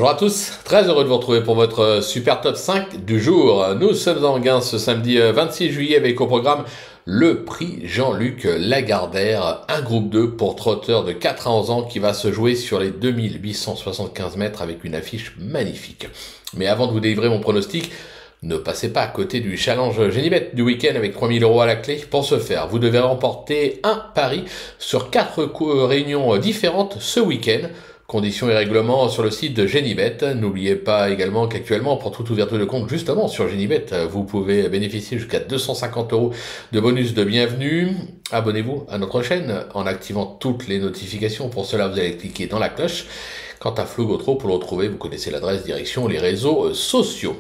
Bonjour à tous, très heureux de vous retrouver pour votre super top 5 du jour. Nous sommes en gain ce samedi 26 juillet avec au programme le prix Jean-Luc Lagardère, un groupe 2 pour trotteurs de 4 à 11 ans qui va se jouer sur les 2875 mètres avec une affiche magnifique. Mais avant de vous délivrer mon pronostic, ne passez pas à côté du challenge Génibet du week-end avec 3000 € à la clé. Pour ce faire, vous devez remporter un pari sur 4 réunions différentes ce week-end. Conditions et règlements sur le site de Génibet. N'oubliez pas également qu'actuellement, pour toute ouverture de compte justement sur Génibet, vous pouvez bénéficier jusqu'à 250 € de bonus de bienvenue. Abonnez-vous à notre chaîne en activant toutes les notifications. Pour cela, vous allez cliquer dans la cloche. Quant à Flo Gautreau, pour le retrouver, vous connaissez l'adresse, direction, les réseaux sociaux.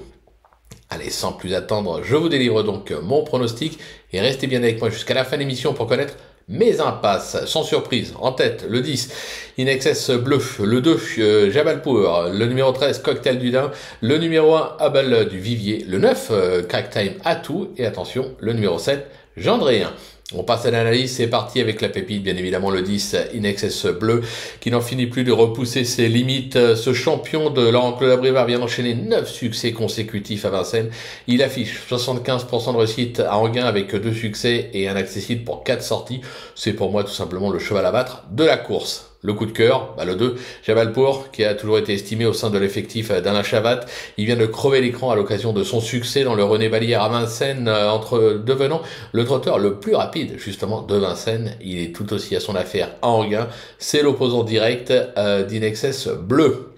Allez, sans plus attendre, je vous délivre donc mon pronostic et restez bien avec moi jusqu'à la fin de l'émission pour connaître mes impasses. Sans surprise, en tête, le 10, In Excess Bleu, le 2, Jabalpour, le numéro 13, Cocktail du Dain, le numéro 1, Abel du Vivier, le 9, Crack Time Atout, et attention, le numéro 7, Gendréen. On passe à l'analyse, c'est parti avec la pépite, bien évidemment le 10, In Excess Bleu, qui n'en finit plus de repousser ses limites. Ce champion de Laurent-Claude Abrivard vient d'enchaîner 9 succès consécutifs à Vincennes. Il affiche 75% de réussite à Anguin avec 2 succès et un accessible pour 4 sorties. C'est pour moi tout simplement le cheval à battre de la course. Le coup de cœur, le 2, Jabalpour, qui a toujours été estimé au sein de l'effectif d'Alain Chavat. Il vient de crever l'écran à l'occasion de son succès dans le René Vallière à Vincennes, devenant le trotteur le plus rapide, justement, de Vincennes. Il est tout aussi à son affaire à Anguin. C'est l'opposant direct d'In Excess Bleu.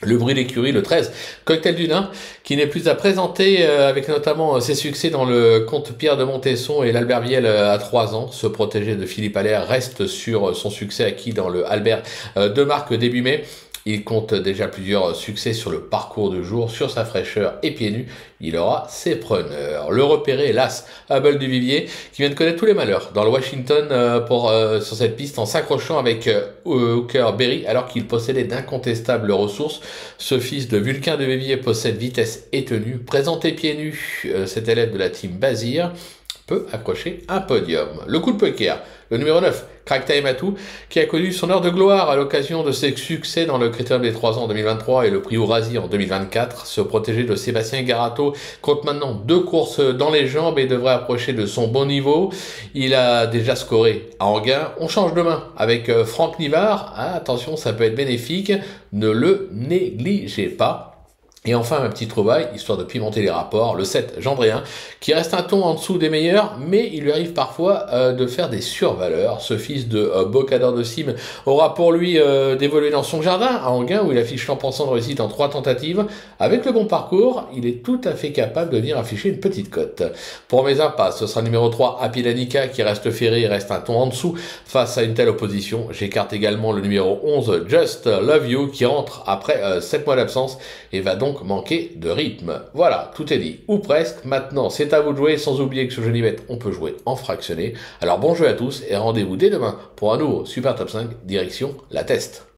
Le bruit d'écurie, le 13, Cocktail du Dain, qui n'est plus à présenter avec notamment ses succès dans le Comte Pierre de Montesson et l'Albert Viel à 3 ans. Ce protégé de Philippe Allaire reste sur son succès acquis dans le Albert de Marc début mai. Il compte déjà plusieurs succès sur le parcours de jour, sur sa fraîcheur et pieds nus. Il aura ses preneurs. Le repéré, l'As, Abel du Vivier, qui vient de connaître tous les malheurs dans le Washington sur cette piste en s'accrochant avec Hooker Berry alors qu'il possédait d'incontestables ressources. Ce fils de Vulcain de Vivier possède vitesse et tenue. Présenté pieds nus, cet élève de la team Bazir peut accrocher un podium. Le coup de poker, le numéro 9, Crack Time Atout, qui a connu son heure de gloire à l'occasion de ses succès dans le Critérium des 3 ans en 2023 et le prix Ourasi en 2024. Ce protégé de Sébastien Garato compte maintenant 2 courses dans les jambes et devrait approcher de son bon niveau. Il a déjà scoré à Anguin. On change de main avec Franck Nivard. Ah, attention, ça peut être bénéfique. Ne le négligez pas. Et enfin, un petit trouvaille, histoire de pimenter les rapports, le 7, Gendréen, qui reste un ton en dessous des meilleurs, mais il lui arrive parfois de faire des survaleurs. Ce fils de Bocador de Cime aura pour lui d'évoluer dans son jardin, à Anguin, où il affiche 100% de réussite en 3 tentatives. Avec le bon parcours, il est tout à fait capable de venir afficher une petite cote. Pour mes impasses, ce sera le numéro 3, Apilanica, qui reste ferré et reste un ton en dessous face à une telle opposition. J'écarte également le numéro 11, Just Love You, qui rentre après 7 mois d'absence et va donc manquer de rythme. Voilà, tout est dit, ou presque. Maintenant, c'est à vous de jouer, sans oublier que sur Génibet, on peut jouer en fractionné. Alors bon jeu à tous, et rendez-vous dès demain pour un nouveau Super Top 5, direction la Teste.